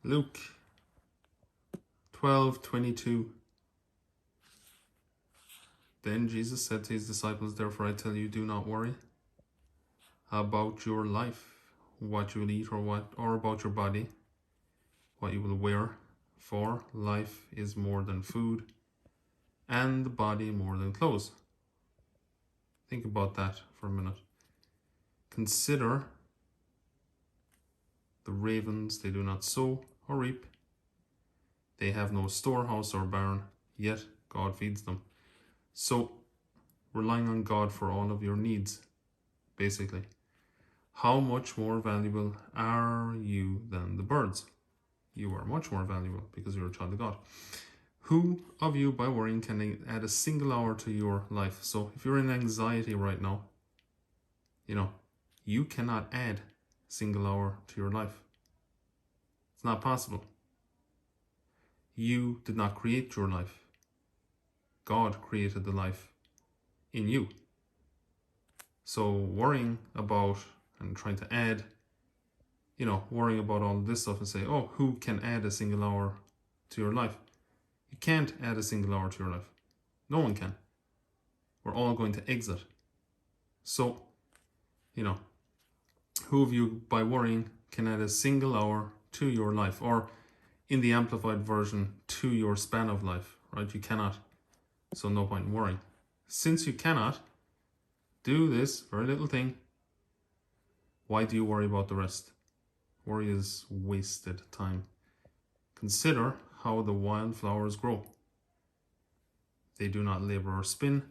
Luke 12:22. Then Jesus said to his disciples, therefore I tell you, do not worry about your life, what you will eat or about your body, what you will wear. For life is more than food, and the body more than clothes. Think about that for a minute. Consider the ravens, they do not sow or reap. They have no storehouse or barn, yet God feeds them. So, relying on God for all of your needs, basically. How much more valuable are you than the birds? You are much more valuable because you're a child of God. Who of you, by worrying, can add a single hour to your life? So if you're in anxiety right now, you cannot add a single hour to your life. It's not possible. You did not create your life. God created the life in you. So worrying about and trying to add, worrying about all this stuff and say, oh, who can add a single hour to your life? You can't add a single hour to your life. No one can. We're all going to exit. So, who of you, by worrying, can add a single hour to your life? Or in the amplified version, to your span of life, right? You cannot. So no point in worrying. Since you cannot do this very little thing, why do you worry about the rest? Worry is wasted time. Consider how the wildflowers grow. They do not labor or spin.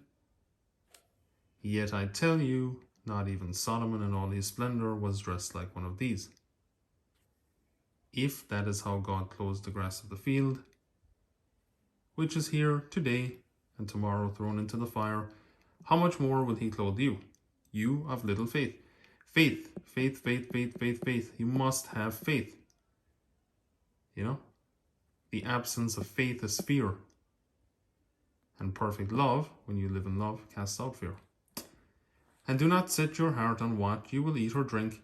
Yet I tell you, not even Solomon in all his splendor was dressed like one of these. If that is how God clothes the grass of the field, which is here today and tomorrow thrown into the fire, how much more will he clothe you? You of little faith. Faith, faith, faith, faith, faith, faith. You must have faith. The absence of faith is fear. And perfect love, when you live in love, casts out fear. And do not set your heart on what you will eat or drink.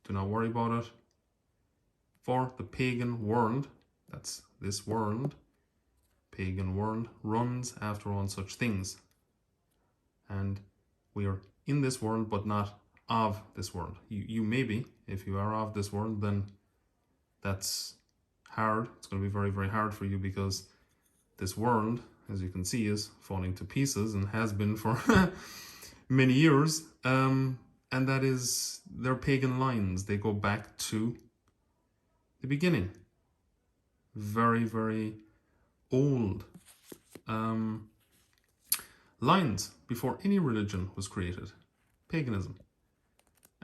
Do not worry about it. For the pagan world, that's this world, pagan world, runs after all such things. And we are in this world, but not of this world. You may be. If you are of this world, then that's hard. It's going to be very, very hard for you, because this world, as you can see, is falling to pieces and has been for many years. And that is their pagan lines. They go back to the beginning. Very, very old lines before any religion was created. Paganism.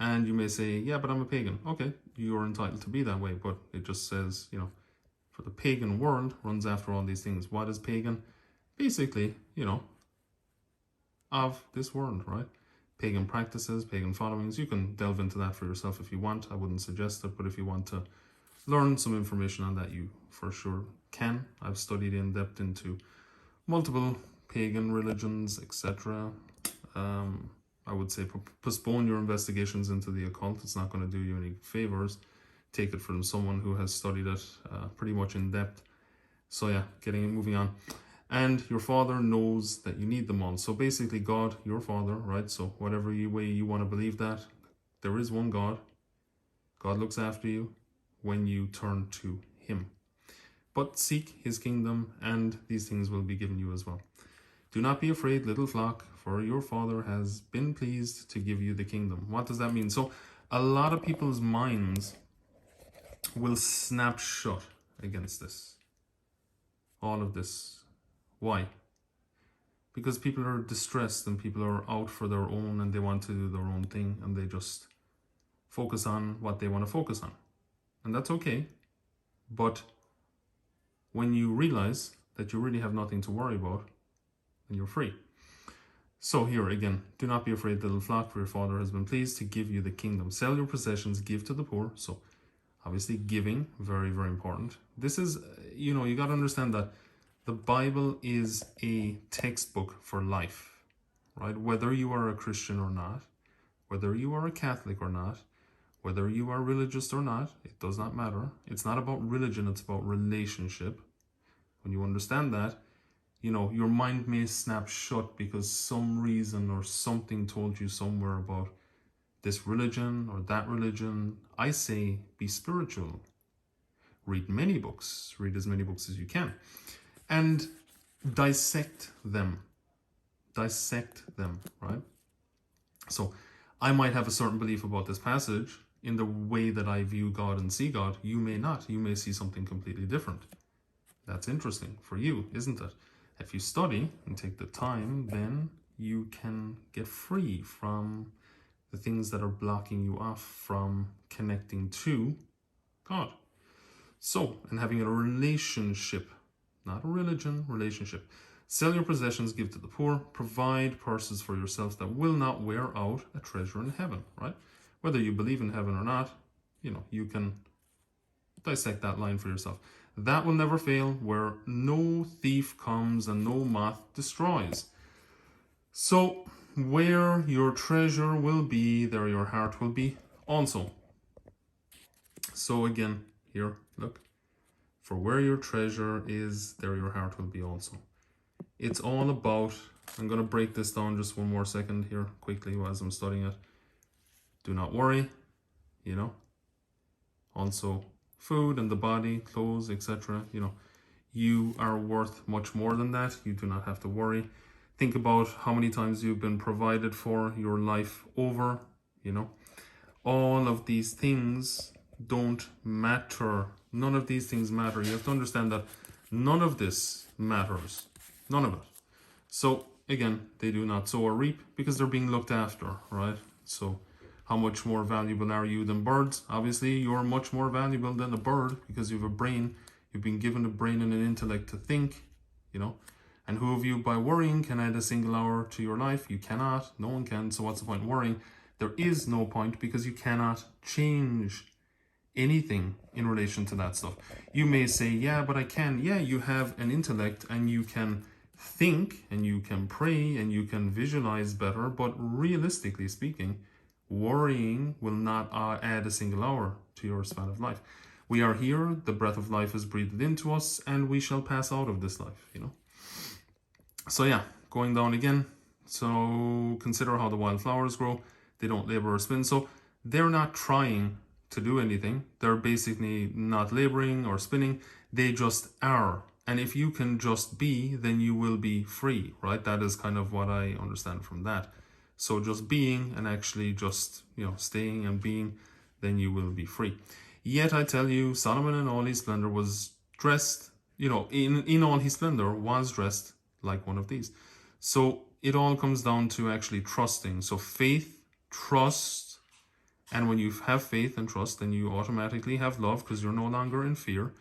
And you may say, yeah, but I'm a pagan. Okay, you're entitled to be that way, but it just says, for the pagan world runs after all these things. What is pagan? Basically, of this world, right? Pagan practices, pagan followings. You can delve into that for yourself if you want. I wouldn't suggest it, but if you want to learn some information on that, you for sure can. I've studied in depth into multiple pagan religions, etc. I would say postpone your investigations into the occult. It's not going to do you any favors. Take it from someone who has studied it pretty much in depth. So yeah, moving on. And your Father knows that you need them all. So basically God, your Father, right? So whatever way you want to believe that, there is one God. God looks after you when you turn to him. But seek his kingdom, and these things will be given you as well. Do not be afraid, little flock, for your Father has been pleased to give you the kingdom. What does that mean? So a lot of people's minds will snap shut against this. All of this. Why? Because people are distressed and people are out for their own, and they want to do their own thing, and they just focus on what they want to focus on. And that's okay. But when you realize that you really have nothing to worry about, then you're free. So here again, do not be afraid, little flock, for your Father has been pleased to give you the kingdom. Sell your possessions, give to the poor. So obviously giving, very, very important. This is, you got to understand that the Bible is a textbook for life, right? Whether you are a Christian or not, whether you are a Catholic or not, Whether you are religious or not, it does not matter. It's not about religion, it's about relationship. When you understand that, your mind may snap shut because some reason or something told you somewhere about this religion or that religion. I say be spiritual. Read many books. Read as many books as you can. And dissect them. Dissect them, right? So I might have a certain belief about this passage in the way that I view God and see God. You may not. You may see something completely different. That's interesting for you, isn't it? If you study and take the time, then you can get free from the things that are blocking you off from connecting to God. So, and having a relationship, not a religion, relationship. Sell your possessions, give to the poor, provide purses for yourselves that will not wear out, a treasure in heaven, right? Whether you believe in heaven or not, you can dissect that line for yourself. That will never fail, where no thief comes and no moth destroys. So, where your treasure will be, there your heart will be also. So again, here, look. For where your treasure is, there your heart will be also. It's all about, I'm going to break this down just one more second here quickly as I'm studying it. Do not worry, Also, food and the body, clothes, etc. You are worth much more than that. You do not have to worry. Think about how many times you've been provided for your life over, All of these things don't matter. None of these things matter. You have to understand that none of this matters. None of it. So again, they do not sow or reap because they're being looked after, right? So how much more valuable are you than birds? Obviously, you're much more valuable than a bird because you have a brain. You've been given a brain and an intellect to think, And who of you by worrying can add a single hour to your life? You cannot. No one can. So what's the point in worrying? There is no point because you cannot change anything in relation to that stuff. You may say, yeah, but I can. Yeah, you have an intellect and you can think and you can pray and you can visualize better, but realistically speaking, worrying will not add a single hour to your span of life. We are here, the breath of life is breathed into us, and we shall pass out of this life, So yeah, going down again. So consider how the wildflowers grow. They don't labor or spin. So they're not trying to do anything. They're basically not laboring or spinning. They just are. And if you can just be, then you will be free, right? That is kind of what I understand from that. So just being and actually just, staying and being, then you will be free. Yet I tell you, Solomon in all his splendor was dressed, in all his splendor was dressed like one of these. So it all comes down to actually trusting. So faith, trust, and when you have faith and trust, then you automatically have love because you're no longer in fear,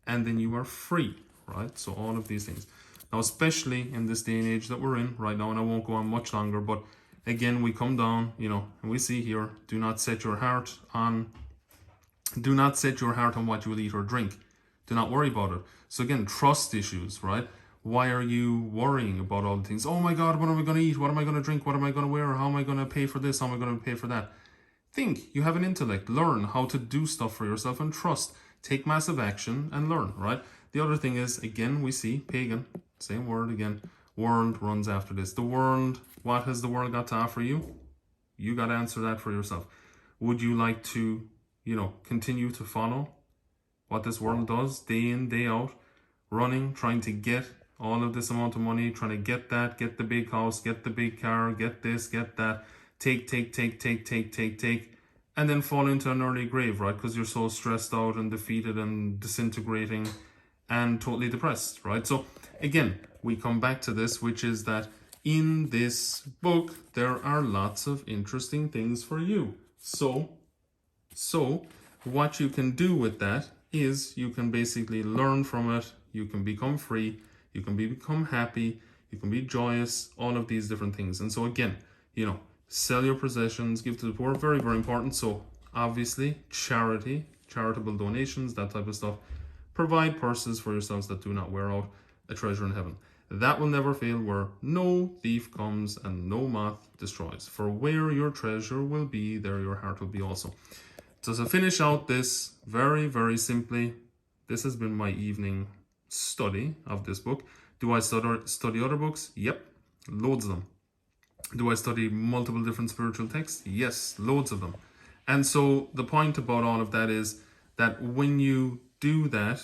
and then you are free, right? So all of these things. Now, especially in this day and age that we're in right now, and I won't go on much longer, but again, we come down, and we see here, do not set your heart on what you will eat or drink. Do not worry about it. So again, trust issues, right? Why are you worrying about all the things? Oh my God, what am I going to eat? What am I going to drink? What am I going to wear? How am I going to pay for this? How am I going to pay for that? Think. You have an intellect. Learn how to do stuff for yourself and trust. Take massive action and learn, right? The other thing is, again, we see pagan, same word again, world runs after this. The world, what has the world got to offer you? You got to answer that for yourself. Would you like to, continue to follow what this world does day in, day out, running, trying to get all of this amount of money, trying to get that, get the big house, get the big car, get this, get that, take, and then fall into an early grave, right? Because you're so stressed out and defeated and disintegrating and totally depressed, right? So again, we come back to this, which is that in this book, there are lots of interesting things for you. So what you can do with that is you can basically learn from it. You can become free. You can become happy. You can be joyous, all of these different things. And so again, sell your possessions, give to the poor, very, very important. So obviously charity, charitable donations, that type of stuff. Provide purses for yourselves that do not wear out, a treasure in heaven. That will never fail, where no thief comes and no moth destroys. For where your treasure will be, there your heart will be also. So to finish out this, very, very simply, this has been my evening study of this book. Do I study other books? Yep, loads of them. Do I study multiple different spiritual texts? Yes, loads of them. And so the point about all of that is that when you do that,